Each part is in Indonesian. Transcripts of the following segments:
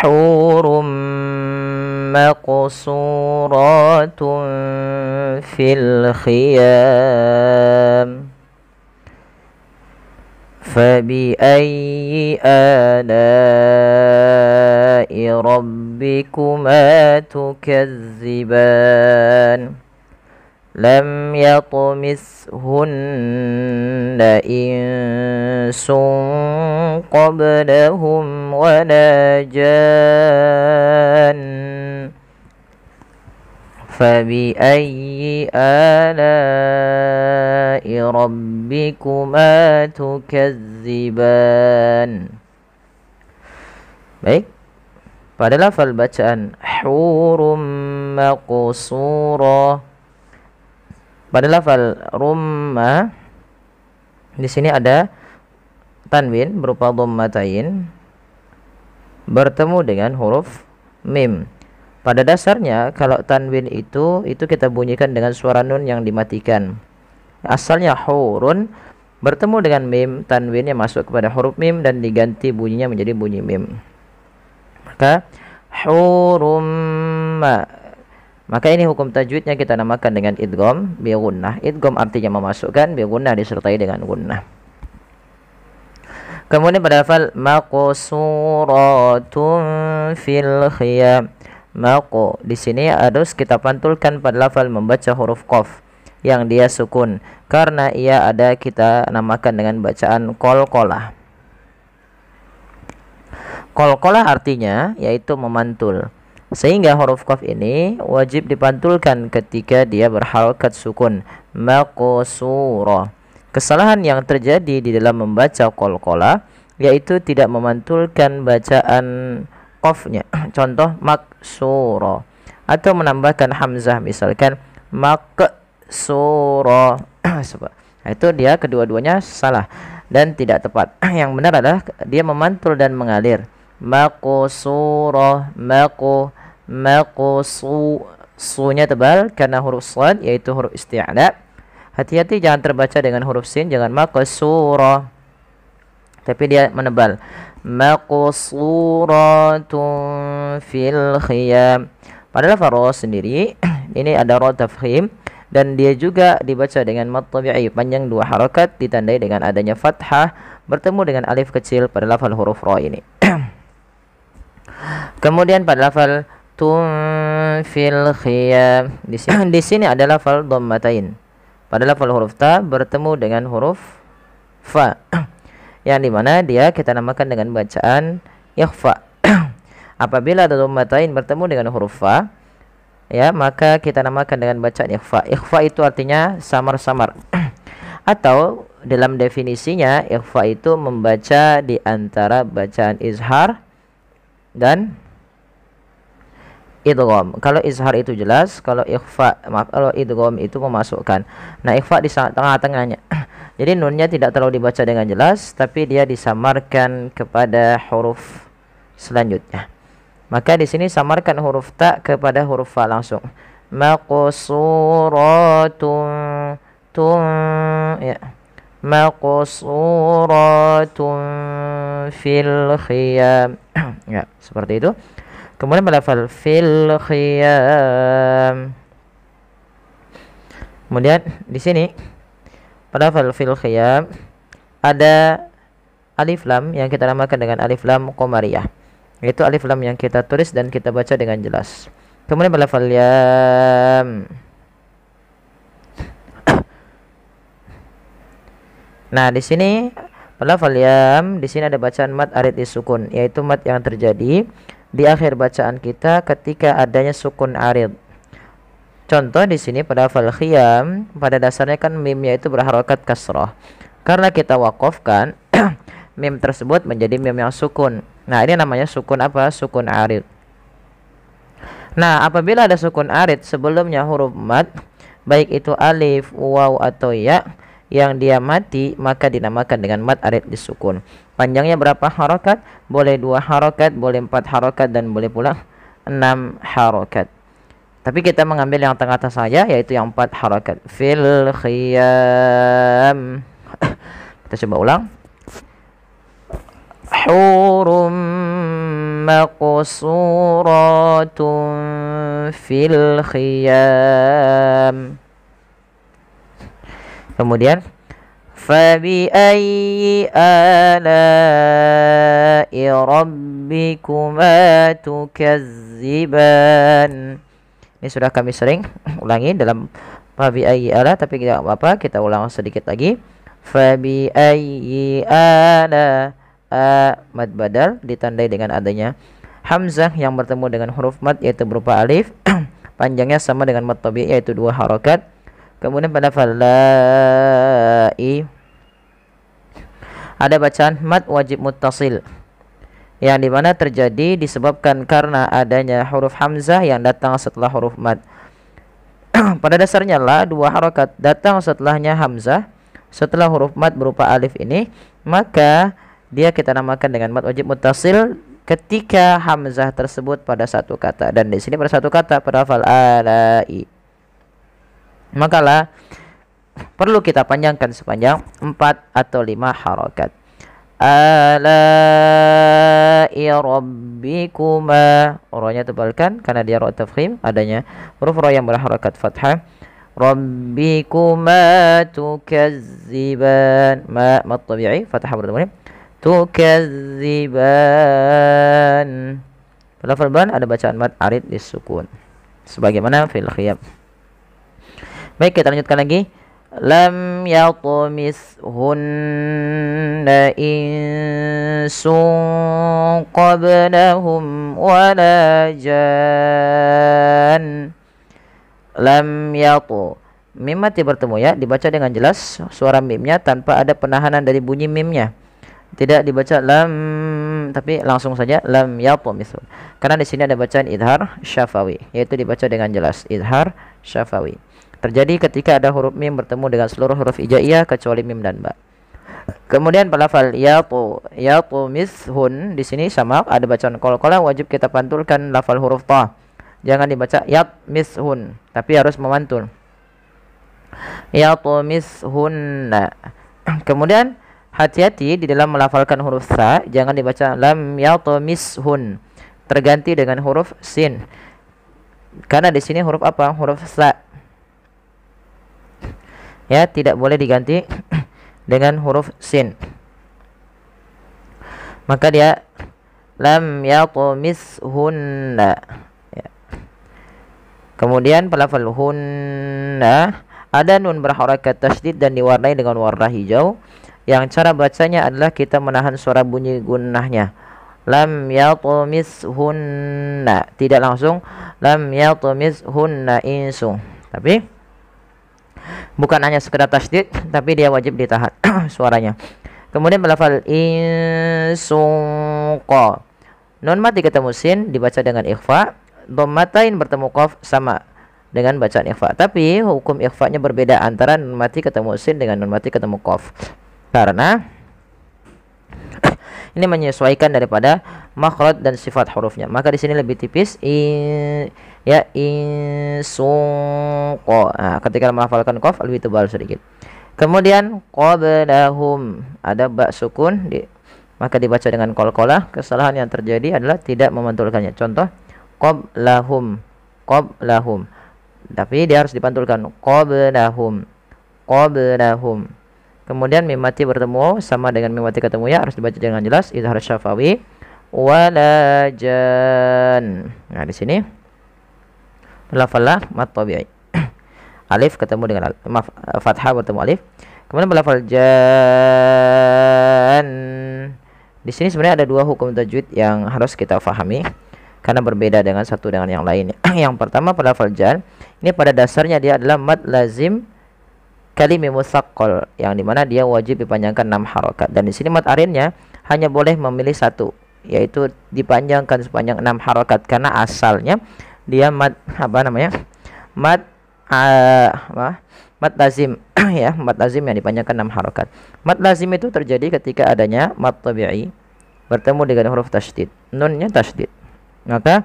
hurum maqsuratun fil khiyam. فبأي آلاء ربكما تكذبان لم يطمثهن إنس قبلهم ولا جان فبأي آلاء ربكما تكذبان. Baik, pada lafal bacaan hurum maqsura, pada lafal rumma di sini ada tanwin berupa dhammatain bertemu dengan huruf mim. Pada dasarnya kalau tanwin itu kita bunyikan dengan suara nun yang dimatikan. Asalnya hurun bertemu dengan mim, tanwinnya masuk kepada huruf mim dan diganti bunyinya menjadi bunyi mim. Maka hurum. Maka ini hukum tajwidnya kita namakan dengan idgham bi gunnah. Idgham artinya memasukkan, bi gunnah disertai dengan gunnah. Kemudian pada lafal maqsuratun fil khiyam. Maqo di sini harus kita pantulkan pada lafal membaca huruf qaf yang dia sukun karena ia ada kita namakan dengan bacaan qalqalah. Qalqalah artinya yaitu memantul. Sehingga huruf qaf ini wajib dipantulkan ketika dia berharakat sukun. Maqsura. Kesalahan yang terjadi di dalam membaca qalqalah yaitu tidak memantulkan bacaan qafnya. Contoh maksura atau menambahkan hamzah misalkan maksura. Itu dia kedua-duanya salah dan tidak tepat. Yang benar adalah dia memantul dan mengalir. Maqsura, sunya tebal karena huruf shad yaitu huruf isti'la. Hati-hati jangan terbaca dengan huruf sin, jangan maqsura. Tapi dia menebal. Maqsuratun fil khiyam. Pada lafaz ra sendiri ini ada ra tafkhim dan dia juga dibaca dengan mad tabi'i panjang 2 harakat ditandai dengan adanya fathah bertemu dengan alif kecil pada lafaz huruf ra ini. Kemudian pada lafaz tun fil khiyam di sini ada lafaz dhammatain. Pada lafaz huruf ta bertemu dengan huruf fa. Yang dimana dia kita namakan dengan bacaan ikhfa. Apabila ada dhammatain bertemu dengan huruf fa, ya maka kita namakan dengan bacaan ikhfa. Ikhfa itu artinya samar-samar. Atau dalam definisinya ikhfa itu membaca di antara bacaan izhar dan idgham. Kalau izhar itu jelas, kalau idgham itu memasukkan. Nah, ikhfa di tengah-tengahnya. Jadi nunnya tidak terlalu dibaca dengan jelas, tapi dia disamarkan kepada huruf selanjutnya. Maka di sini samarkan huruf ta kepada huruf fa langsung. Maqsuratun ya. Maqsuratun fil khiyam. Ya, seperti itu. Kemudian melafal fil khiyam. Kemudian di sini pada fil khiyam ada alif lam yang kita namakan dengan alif lam qamariyah. Yaitu alif lam yang kita tulis dan kita baca dengan jelas. Kemudian pada lafal yam. Nah, di sini pada lafal yam di sini ada bacaan mad arid disukun, yaitu mad yang terjadi di akhir bacaan kita ketika adanya sukun arid. Contoh di sini pada lafal khiyam pada dasarnya kan mimnya itu berharokat kasrah. Karena kita wakofkan mim tersebut menjadi mim yang sukun. Nah, ini namanya sukun apa? Sukun arid. Nah, apabila ada sukun arid sebelumnya huruf mad, baik itu alif, waw atau ya yang dia mati, maka dinamakan dengan mad arid disukun. Panjangnya berapa harokat? Boleh 2 harokat, boleh 4 harokat dan boleh pula 6 harokat. Tapi kita mengambil yang tengah atas saja, yaitu yang 4 harakat. Fil khiyam. Kita coba ulang. Hurum maqsuratun fil khiyam. Kemudian fabi ayyi ala'i rabbikuma tukazziban. Ini sudah kami sering ulangi dalam fabi ayyi ala, tapi tidak apa-apa, kita ulang sedikit lagi. Fabi ayyi ala, mad badal ditandai dengan adanya hamzah yang bertemu dengan huruf mad yaitu berupa alif. Panjangnya sama dengan mad tabi'i yaitu 2 harakat. Kemudian pada falai ada bacaan mad wajib muttasil yang dimana terjadi disebabkan karena adanya huruf hamzah yang datang setelah huruf mad. Pada dasarnya la 2 harakat datang setelahnya hamzah setelah huruf mad berupa alif ini, maka dia kita namakan dengan mad wajib muttasil ketika hamzah tersebut pada satu kata, dan di sini pada satu kata pada lafal alai. Maka la perlu kita panjangkan sepanjang 4 atau 5 harakat. Alai rabbikuma, rohnya tebalkan karena dia roh tafkhim, adanya huruf roh yang berharakat fathah. Rabbikuma tukazziban, ma tabi'i fathah bertemu tukazziban. Lafal ban ada bacaan mad arid disukun sebagaimana fil khiyam. Baik, kita lanjutkan lagi. Lam yatmishunna insun qablahum wala jan. Lam yatu, mim mati bertemu ya, dibaca dengan jelas suara mimnya tanpa ada penahanan dari bunyi mimnya. Tidak dibaca lam tapi langsung saja lam yatmithun. Karena di sini ada bacaan idhar syafawi, yaitu dibaca dengan jelas idhar syafawi. Terjadi ketika ada huruf mim bertemu dengan seluruh huruf hijaiyah kecuali mim dan ba. Kemudian pada lafal yatumishun di sini sama ada bacaan qalqalah, wajib kita pantulkan lafal huruf ta. Jangan dibaca yatmishun, tapi harus memantul. Yatumishunna. Kemudian hati-hati di dalam melafalkan huruf sa, jangan dibaca lam yatumishun, terganti dengan huruf sin. Karena di sini huruf apa? Huruf sa. Ya, tidak boleh diganti dengan huruf sin. Maka dia lam yatumishunna ya. Kemudian pelafal hunna ada nun berharakat tasydid dan diwarnai dengan warna hijau, yang cara bacanya adalah kita menahan suara bunyi gunnahnya. Lam yatumishunna, tidak langsung lam yatumishunna insu, tapi bukan hanya sekedar tasydid, tapi dia wajib ditahan suaranya. Kemudian melafal insuqa, nun mati ketemu sin dibaca dengan ikhfa, dhammatain bertemu qaf sama dengan bacaan ikhfa. Tapi hukum ikhfa-nya berbeda antara nun mati ketemu sin dengan nun mati ketemu qaf. Karena ini menyesuaikan daripada makhraj dan sifat hurufnya. Maka di sini lebih tipis insuqa. Nah, ketika melafalkan qaf lebih tebal sedikit. Kemudian qablahum ada ba sukun maka dibaca dengan qalqalah. Kesalahan yang terjadi adalah tidak memantulkannya. Contoh qablahum, tapi dia harus dipantulkan qablahum. Kemudian mim mati bertemu sama dengan mim mati ketemu ya, harus dibaca dengan jelas idhar syafawi wala jan. Nah, di sini lafal mad tabi'i. Alif ketemu dengan fathah bertemu alif. Kemudian lafal jan. Di sini sebenarnya ada 2 hukum tajwid yang harus kita fahami karena berbeda dengan satu dengan yang lain. Yang pertama pada lafal jan, ini pada dasarnya dia adalah mad lazim kalimi musaqqal, yang dimana dia wajib dipanjangkan 6 harakat, dan di sini mad arinnya hanya boleh memilih satu, yaitu dipanjangkan sepanjang 6 harakat karena asalnya dia mad mad lazim ya, mad lazim yang dipanjangkan 6 harakat. Mad lazim itu terjadi ketika adanya mad tabi'i bertemu dengan huruf tasydid, nunnya tasydid. Maka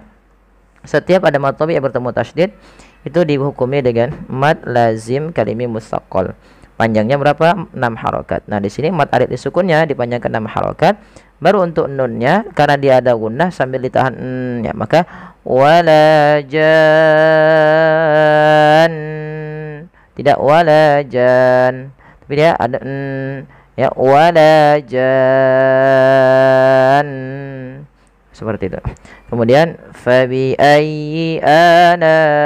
setiap ada mad tabi'i bertemu tasydid itu dihukumi dengan mad lazim kalimi musaqqal. Panjangnya berapa? 6 harakat. Nah, di sini mad arid disukunnya dipanjangkan 6 harakat, Baru untuk nunnya karena dia ada gunnah sambil ditahan ya, maka wala jan, tidak wala jan, tapi dia ada ya, wala jan, seperti itu. Kemudian fabi ayyi ala'i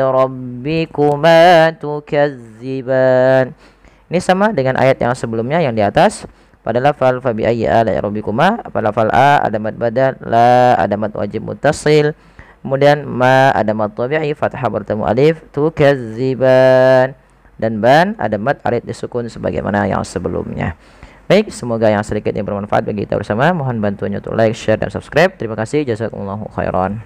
rabbikuma tukazziban. Ini sama dengan ayat yang sebelumnya yang di atas. Pada lafal fabi ayyi ala'i rabbikuma, pada lafal a ada mad badal, la ada mad wajib muttasil, kemudian ma ada mad tabi'i fathah bertemu alif, tukazziban, dan ban ada mad arid disukun sebagaimana yang sebelumnya. Baik, semoga yang sedikit ini bermanfaat bagi kita bersama. Mohon bantuannya untuk like, share, dan subscribe. Terima kasih. Jazakumullahu khairan.